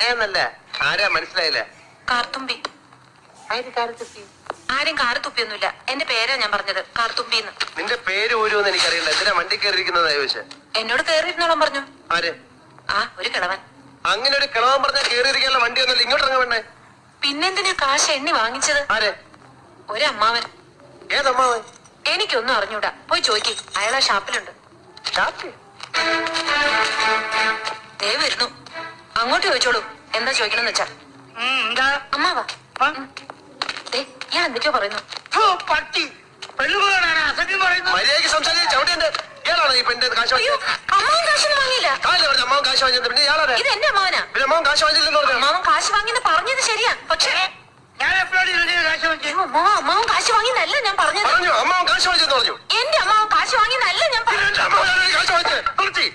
എന്നല്ല ആരാ മനസ്സിലായില്ല. കാർത്തുമ്പി. ആരും കാറ് തുപ്പിയൊന്നുമില്ല. എന്റെ പേരാ ഞാൻ പറഞ്ഞത്, കാർത്തുമ്പിന്ന്. നിന്റെ പേര് പോലും എനിക്കറിയില്ല. എന്തിനാ വണ്ടി കയറിയിരിക്കുന്നതാ ചോദിച്ചേ? എന്നോട് കേറിയിരുന്നോളം പറഞ്ഞു. ആര്? ആ, ഒരു കിളവൻ. അങ്ങനെ ഒരു കിളവൻ പറഞ്ഞാൽ കയറിയിരിക്കാനുള്ള വണ്ടി ഒന്നുമില്ല. ഇങ്ങോട്ട് ഇറങ്ങ വേണ്ടേ? പിന്നെന്തിനാ കാശ് എണ്ണി വാങ്ങിച്ചത്? ആര്? ഒരമ്മാവൻ. ഏതമ്മാവൻ? എനിക്കൊന്നും അറിഞ്ഞൂടാ. പോയി ചോദിക്ക്, അയാളാ ഷാപ്പിലുണ്ട്. ദേ വരുന്നു. അങ്ങോട്ട് ചോദിച്ചോളൂ, എന്താ ചോദിക്കണമെന്ന് വെച്ചാ. അമ്മാവാ, ഞാൻ എന്തൊക്കെയോ പറയുന്നു. മര്യാദയ്ക്ക് സംസാരിച്ച് ചവിട്ടിന്റെ ഇയാളാണോ ഈ പെണ്ണിന്റെ കാശ് വാങ്ങിയത്? അമ്മാവൻ കാശൊന്നും വാങ്ങിയില്ല. അമ്മാവൻ കാശ് വാങ്ങിയത് പിന്നെ ഇയാളാണ്. ഇത് എന്റെ അമ്മാവനാ. പിന്നെ അമ്മാവൻ കാശ് വാങ്ങിച്ചില്ലെന്ന് പറഞ്ഞു. അമ്മാവൻ കാശ് വാങ്ങിയെന്ന് പറഞ്ഞത് ശരിയാ, പക്ഷേ അമ്മാവൻ കാശ് വാങ്ങിയെന്നല്ല ഞാൻ പറഞ്ഞത്. പറഞ്ഞു അമ്മാവൻ കാശ് വാങ്ങിച്ചെന്ന് പറഞ്ഞു. എന്റെ അമ്മാവൻ കാശ് വാങ്ങിയെന്നല്ല ഞാൻ പറഞ്ഞത്. കാശ് വാങ്ങിച്ചേ